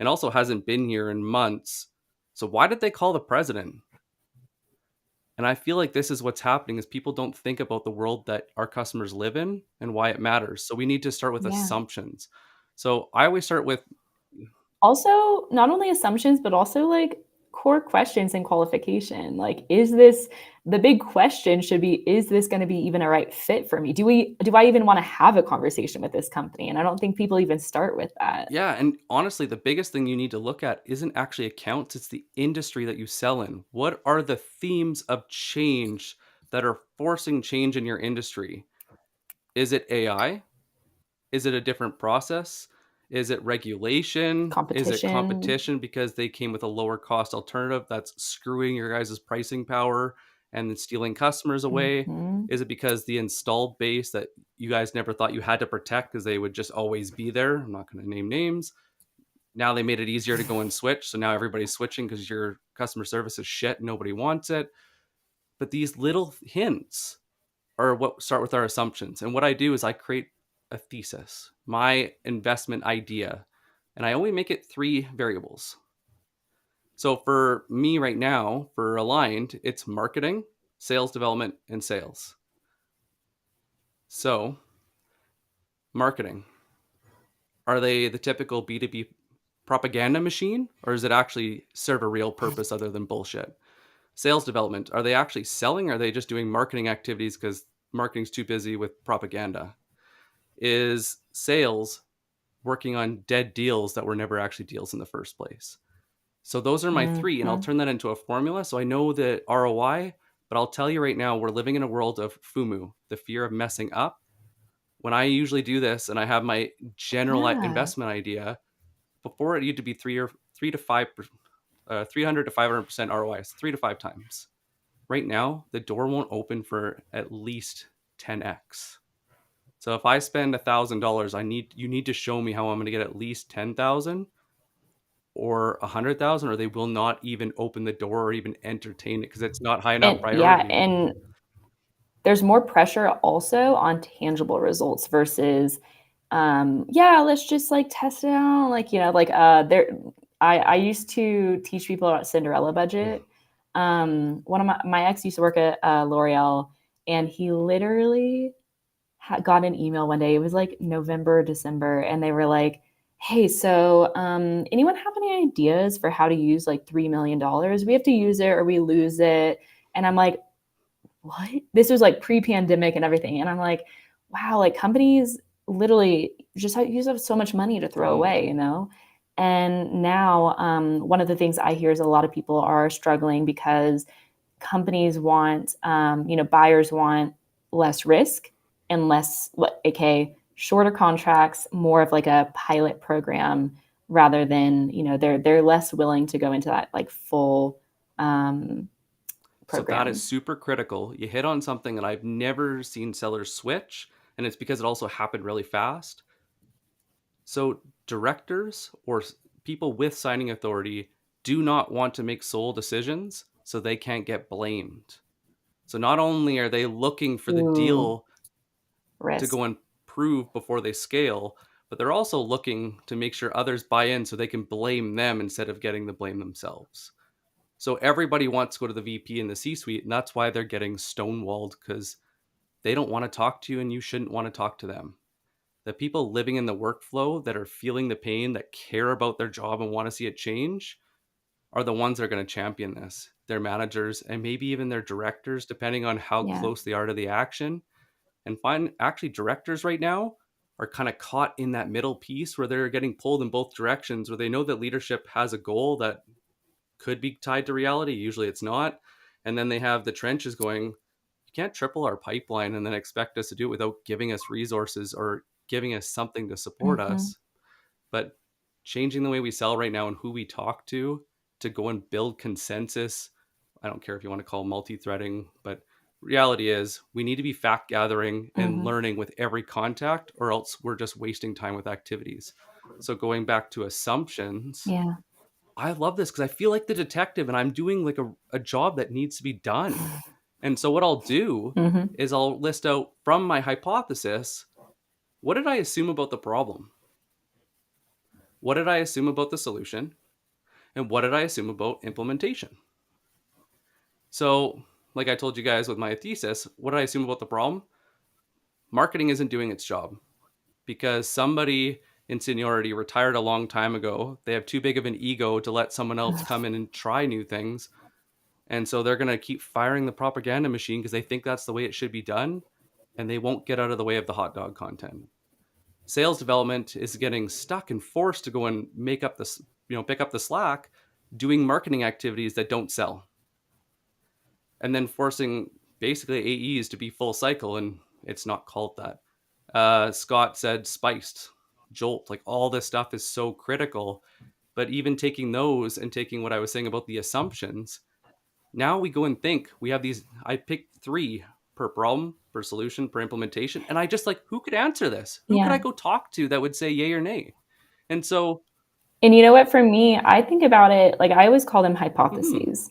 and also hasn't been here in months. So why did they call the president? And I feel like this is what's happening is people don't think about the world that our customers live in and why it matters. So we need to start with Yeah. assumptions. So I always start with Also, not only assumptions, but also like core questions and qualification. Like, is this the big question should be, is this going to be even a right fit for me? Do I even want to have a conversation with this company? And I don't think people even start with that. yeah, and honestly, the biggest thing you need to look at isn't actually accounts, it's the industry that you sell in. What are the themes of change that are forcing change in your industry? Is it AI? Is it a different process? Is it regulation? Is it Competition. competition because they came with a lower cost alternative that's screwing your guys' pricing power and then stealing customers away? Hmm. Is it because the installed base that you guys never thought you had to protect because they would just always be there? I'm not going to name names. Now they made it easier to go and switch. So now everybody's switching because your customer service is shit. Nobody wants it. But these little hints are what start with our assumptions. And what I do is I create a thesis, my investment idea, and I only make it three variables. So for me right now, for Aligned, it's marketing, sales development, and sales. So, marketing, are they the typical B2B propaganda machine, or does it actually serve a real purpose other than bullshit? Sales development, are they actually selling, or are they just doing marketing activities because marketing's too busy with propaganda? Is sales working on dead deals that were never actually deals in the first place? So those are my three, and I'll Hmm. turn that into a formula. So I know the ROI, but I'll tell you right now, we're living in a world of FUMU, the fear of messing up. When I usually do this and I have my general Yeah. investment idea, before it used to be 300 to 500% ROI, so 3 to 5 times. Right now, the door won't open for at least 10x. So if I spend $1,000, you need to show me how I'm going to get at least 10,000 or 100,000, or they will not even open the door or even entertain it because it's not high enough And yeah, priority. and there's more pressure also on tangible results versus yeah, let's just like test it out. Like, like there I used to teach people about Cinderella budget. One of my ex used to work at L'Oreal, and he literally got an email one day. It was like November, December, and they were like, "Hey, so anyone have any ideas for how to use like $3 million? We have to use it or we lose it." And I'm like, what? This was like pre-pandemic and everything. And I'm like, wow, like companies literally just use up so much money to throw away, Don't. you know? And now, one of the things I hear is a lot of people are struggling because companies want, buyers want less risk and less, aka shorter contracts, more of like a pilot program rather than, they're less willing to go into that like full um, So that is program. super critical. You hit on something that I've never seen sellers switch, and it's because it also happened really fast. So directors or people with signing authority do not want to make sole decisions so they can't get blamed. So not only are they looking for the Ooh, deal to go risk. and prove before they scale, but they're also looking to make sure others buy in so they can blame them instead of getting the blame themselves. So everybody wants to go to the VP and the C suite, and that's why they're getting stonewalled because they don't want to talk to you and you shouldn't want to talk to them. The people living in the workflow that are feeling the pain, that care about their job and want to see it change, are the ones that are going to champion this. Their managers and maybe even their directors, depending on how Yeah. close they are to the action. And find actually directors right now are kind of caught in that middle piece where they're getting pulled in both directions, where they know that leadership has a goal that could be tied to reality. Usually it's not. And then they have the trenches going, you can't triple our pipeline and then expect us to do it without giving us resources or giving us something to support Mhm. us. But changing the way we sell right now and who we talk to go and build consensus. I don't care if you want to call multi-threading, but reality is we need to be fact gathering and Mhm. learning with every contact, or else we're just wasting time with activities. So going back to assumptions, Yeah. I love this because I feel like the detective and I'm doing like a job that needs to be done. And so what I'll do Mhm. is I'll list out from my hypothesis, what did I assume about the problem? What did I assume about the solution? And what did I assume about implementation? So, like I told you guys with my thesis, what did I assume about the problem? Marketing isn't doing its job because somebody in seniority retired a long time ago. They have too big of an ego to let someone else come in and try new things. And so they're going to keep firing the propaganda machine because they think that's the way it should be done. And they won't get out of the way of the hot dog content. Sales development is getting stuck and forced to go and make up this, pick up the slack doing marketing activities that don't sell, and then forcing basically AEs to be full cycle, and it's not called that. Scott said spiced, jolt, like all this stuff is so critical. But even taking those and taking what I was saying about the assumptions, now we go and think we have these. I picked three per problem, per solution, per implementation, and I just like, who could answer this? Who could I Yeah. go talk to that would say yay or nay? And so, And you know what? For me, I think about it like I always call them mhm, hypotheses.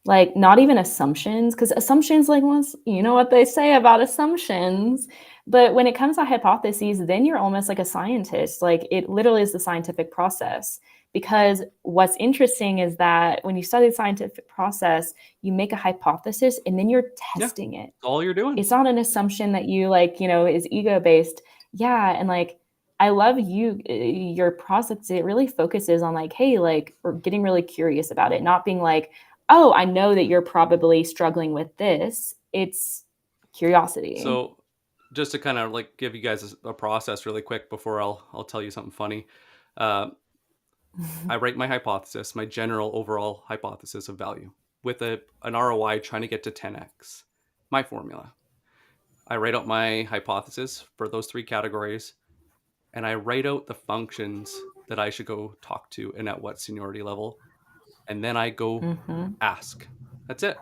Like, not even assumptions, because assumptions, like, once you know what they say about assumptions. But when it comes to hypotheses, then you're almost like a scientist. Like, it literally is the scientific process. Because what's interesting is that when you study the scientific process, you make a hypothesis and then you're yeah, testing it. all you're doing. It's not an assumption that you like, is ego based. Yeah. And like, I love your process. It really focuses on like, hey, like, we're getting really curious about it, not being like, oh, I know that you're probably struggling with this. It's curiosity. So, just to kind of like give you guys a process really quick before I'll tell you something funny. Uh, I write my hypothesis, my general overall hypothesis of value, with an ROI trying to get to 10x. My formula. I write out my hypothesis for those three categories, and I write out the functions that I should go talk to and at what seniority level, and then I go Mm-hmm. ask. That's it.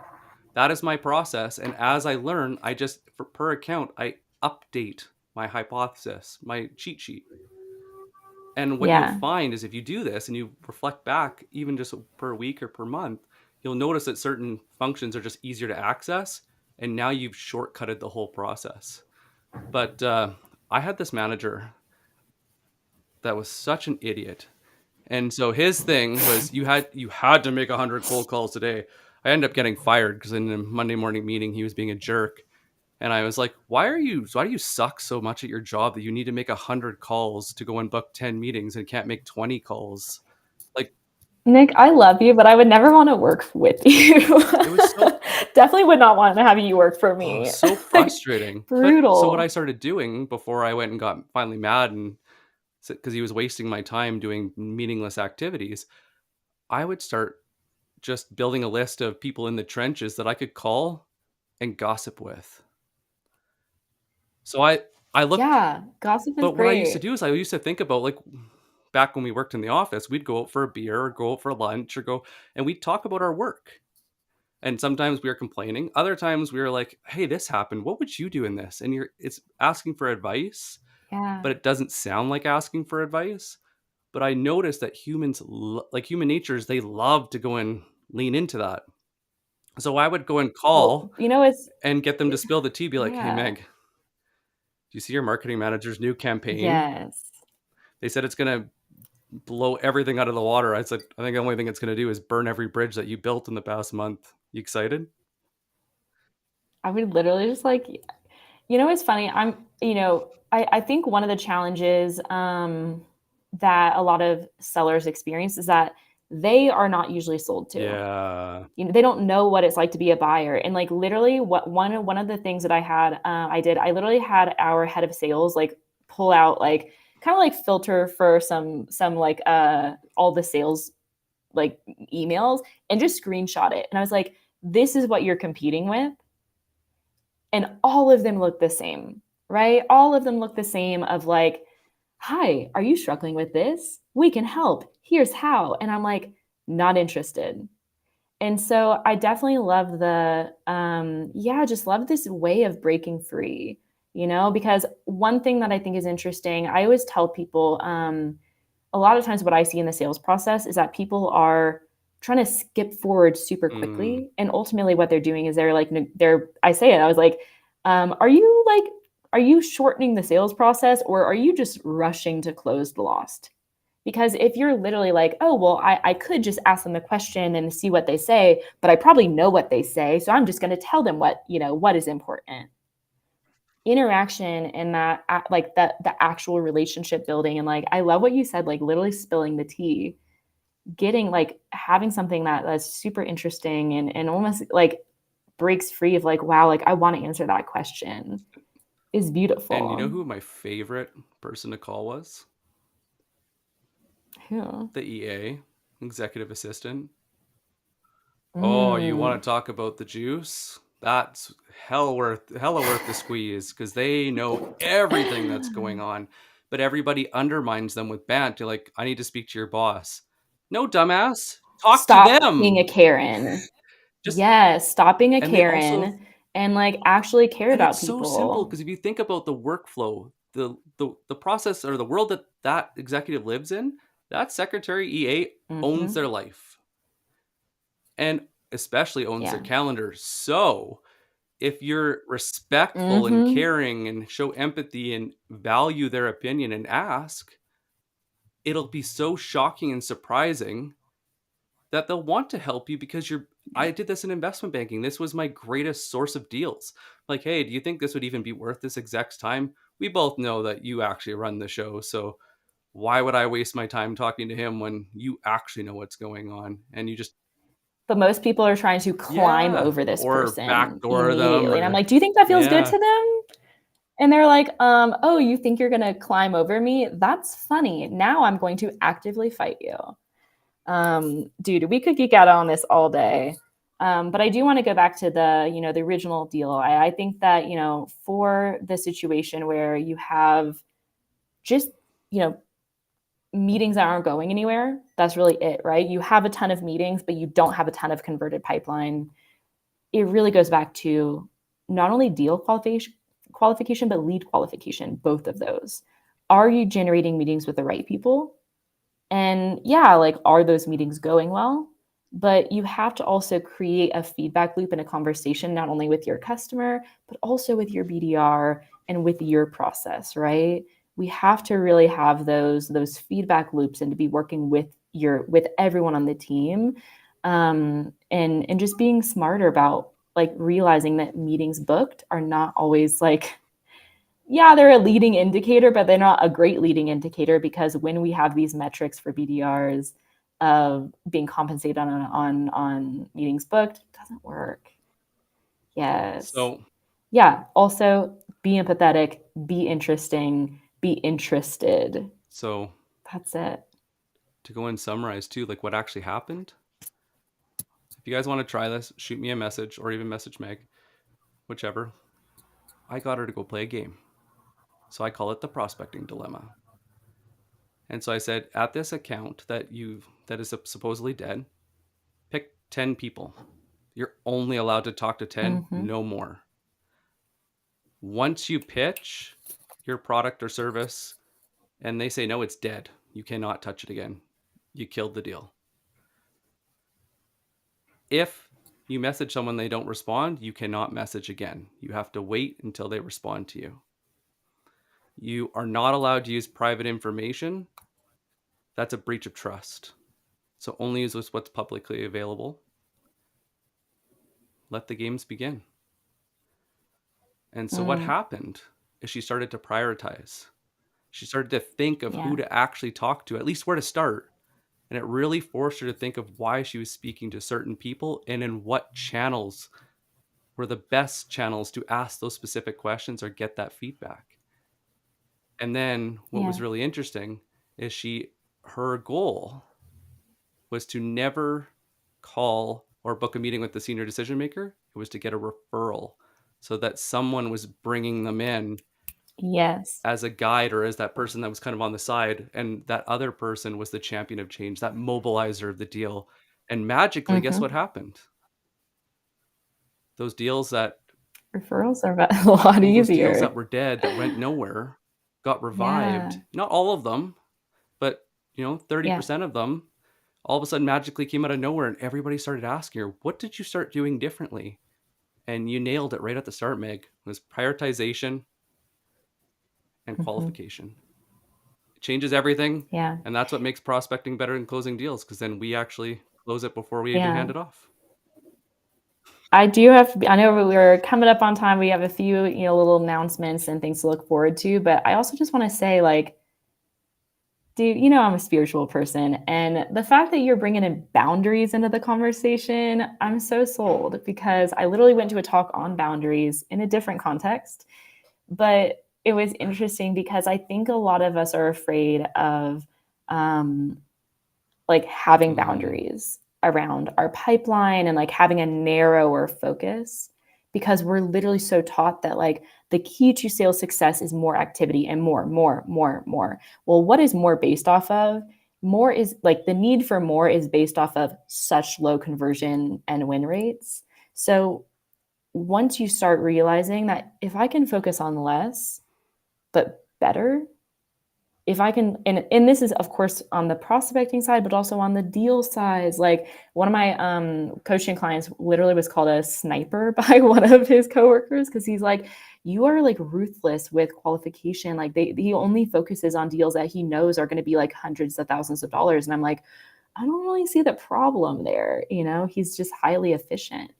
That is my process. And as I learn, I just, for per account, I update my hypothesis, my cheat sheet. And what you'll Yeah. find is if you do this and you reflect back, even just per week or per month, you'll notice that certain functions are just easier to access. And now you've shortcutted the whole process. But I had this manager that was such an idiot. And so his thing was you had to make 100 cold calls today. I ended up getting fired because in a Monday morning meeting he was being a jerk. And I was like, why do you suck so much at your job that you need to make 100 calls to go and book 10 meetings and can't make 20 calls? Like, Nick, I love you, but I would never want to work with you. it was so, Definitely would not want to have you work for oh, me. so Like, frustrating. But so what I brutal. started doing before I went and got finally mad and because he was wasting my time doing meaningless activities, I would start just building a list of people in the trenches that I could call and gossip with. So I looked, Yeah, gossip is but what I used to great. do is I used to think about like back when we worked in the office, we'd go out for a beer or go out for lunch or go and we'd talk about our work. And sometimes we were complaining. Other times we were like, "Hey, this happened. What would you do in this?" And it's asking for advice, Yeah. but it doesn't sound like asking for advice. But I noticed that humans, like human natures, they love to go and lean into that. So I would go and Well, call it's and get them to spill the tea, be like, "Hey, yeah. Meg, do you see your marketing manager's new campaign? Yes. They said it's going to blow everything out of the water." I said, "I think the only thing it's going to do is burn every bridge that you built in the past month. You excited?" I would literally just like it's funny? I think one of the challenges that a lot of sellers experience is that they are not usually sold to. Yeah. They don't know what it's like to be a buyer. And like literally, what one of the things that I literally had our head of sales like pull out like kind of like filter for some like all the sales like emails and just screenshot it. And I was like, this is what you're competing with, and all of them look the same, right? All of them look the same of like, hi, are you struggling with this? We can help. Here's how. And I'm like, not interested. And so I definitely love just love this way of breaking free, because one thing that I think is interesting, I always tell people, a lot of times what I see in the sales process is that people are trying to skip forward super Mm. quickly. And ultimately what they're doing is I say it, I was like, are you shortening the sales process, or are you just rushing to close the lost? Because if you're literally like, oh, well, I could just ask them the question and see what they say, but I probably know what they say. So I'm just going to tell them what is important. Interaction and that like the actual relationship building. And like, I love what you said, like literally spilling the tea, getting like having something that's super interesting and almost like breaks free of like, wow, like I want to answer that question is And you know beautiful. who my favorite person to call was? Yeah. The EA, executive assistant. Oh, you want Mm. to talk about the juice? That's hella worth the squeeze, because they know everything that's going on. But everybody undermines them with bant. You're like, I need to speak to your boss. No, dumbass. Talk to Stop being a them. Karen. Just Yes, stop being a and they also Karen and like actually care and it's about so simple, people. because if you think about the workflow, the process, or the world that that executive lives in, that secretary EA owns Hmm. their life, and especially owns their Yeah. calendar. So if you're respectful and Hmm. caring and show empathy and value their opinion and ask, it'll be so shocking and surprising that they'll want to help you, because you're Yeah. I did this in investment banking. This was my greatest source of deals. Like, hey, do you think this would even be worth this exec's time? We both know that you actually run the show, so why would I waste my time talking to him when you actually know what's going on? And you just, But most people are trying to climb yeah, over this or person backdoor them, immediately. And I'm or like, do you think that feels good yeah. to them? And they're like, oh, you think you're going to climb over me? That's funny. Now I'm going to actively fight you. Dude, we could geek out on this all day. But I do want to go back to the original deal. I think that, for the situation where you have just, you know, meetings that aren't going anywhere, that's really it, right? You have a ton of meetings, but you don't have a ton of converted pipeline. It really goes back to not only deal qualification, but lead qualification, both of those. Are you generating meetings with the right people? And yeah, like, are those meetings going well? But you have to also create a feedback loop and a conversation, not only with your customer, but also with your BDR and with your process, right? We have to really have those feedback loops and to be working with everyone on the team, and just being smarter about like realizing that meetings booked are not always like, yeah, they're a leading indicator, but they're not a great leading indicator, because when we have these metrics for BDRs of being compensated on meetings booked, it doesn't work. Yes. So Yeah. Also, be empathetic, be interesting, be interested. so That's it. to go and summarize too, like what actually happened. If you guys want to try this, shoot me a message or even message Meg, whichever. I got her to go play a game. So I call it the prospecting dilemma. And so I said, at this account that is supposedly dead, pick 10 people. You're only allowed to talk to 10, Mm-hmm. no more. Once you pitch your product or service and they say no, it's dead, You cannot touch it again. You killed the deal. If you message someone, they don't respond, you cannot message again. You have to wait until they respond to you. You are not allowed to use private information. That's a breach of trust. So only use what's publicly available. Let the games begin. And so what happened is she started to prioritize. She started to think of who to actually talk to, at least where to start. And it really forced her to think of why she was speaking to certain people and in what channels were the best channels to ask those specific questions or get that feedback. And then what was really interesting is her goal was to never call or book a meeting with the senior decision maker. It was to get a referral so that someone was bringing them in Yes. as a guide or as that person that was kind of on the side. And that other person was the champion of change, that mobilizer of the deal. And magically, guess what happened? Those deals that Referrals are a lot those deals easier. that were dead, that went nowhere, got revived. Not all of them, but 30% of them all of a sudden magically came out of nowhere, and everybody started asking her, what did you start doing differently? And you nailed it right at the start, Meg. It was prioritization and qualification. It changes everything. Yeah. And that's what makes prospecting better than closing deals, because then we actually close it before we even hand it off. I do have to be, I know we're coming up on time. We have a few, little announcements and things to look forward to, but I also just want to say, like, dude, I'm a spiritual person, and the fact that you're bringing in boundaries into the conversation, I'm so sold, because I literally went to a talk on boundaries in a different context, but it was interesting because I think a lot of us are afraid of like having boundaries around our pipeline and like having a narrower focus, because we're literally so taught that like the key to sales success is more activity and more. Well, what is more based off of? More is like the need for more is based off of such low conversion and win rates. So once you start realizing that if I can focus on less, but better, if I can, and this is of course on the prospecting side, but also on the deal side. Like one of my coaching clients literally was called a sniper by one of his coworkers, because he's like, you are like ruthless with qualification. Like he only focuses on deals that he knows are going to be like hundreds of thousands of dollars. And I'm like, I don't really see the problem there. He's just highly efficient.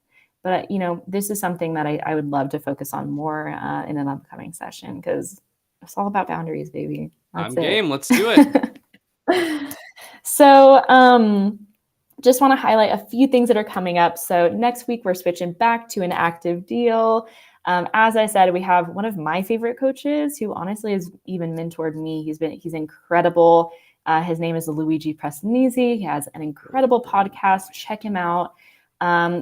But this is something that I would love to focus on more in an upcoming session, because it's all about boundaries, baby. That's I'm game. Let's do it. So, just want to highlight a few things that are coming up. So next week, we're switching back to an active deal. As I said, we have one of my favorite coaches who honestly has even mentored me. He's incredible. His name is Luigi Prestonisi. He has an incredible podcast. Check him out.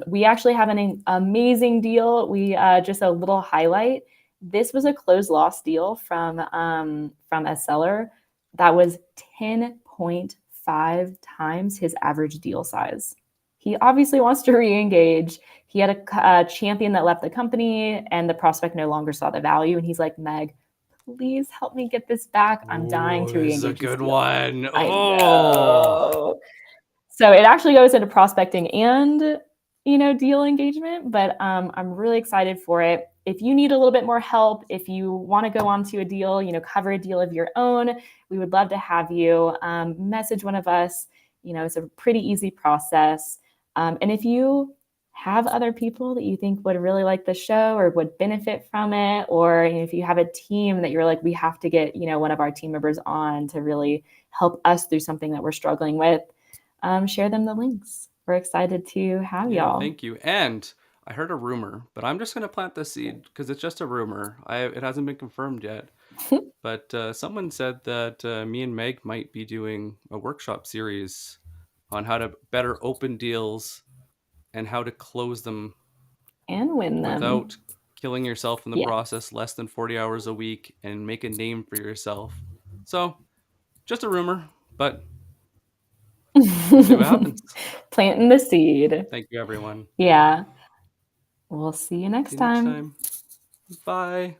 We actually have an amazing deal. We just a little highlight. This was a closed loss deal from a seller that was 10.5 times his average deal size. He obviously wants to re-engage. He had a champion that left the company, and the prospect no longer saw the value. And he's like, Meg, please help me get this back. I'm dying to re-engage. This is a good one. I know. So it actually goes into prospecting and deal engagement, but I'm really excited for it. If you need a little bit more help, if you want to go onto a deal, cover a deal of your own, we would love to have you. Message one of us. It's a pretty easy process. And if you have other people that you think would really like the show or would benefit from it, or if you have a team that you're like, we have to get one of our team members on to really help us through something that we're struggling with, share them the links. We're excited to have y'all. Thank you. And I heard a rumor, but I'm just going to plant the seed because it's just a rumor. It hasn't been confirmed yet. But someone said that me and Meg might be doing a workshop series on how to better open deals and how to close them and win them without killing yourself in the process, less than 40 hours a week, and make a name for yourself. So just a rumor, but we'll see what happens. Planting the seed. Thank you, everyone. Yeah. We'll see you next time. Bye.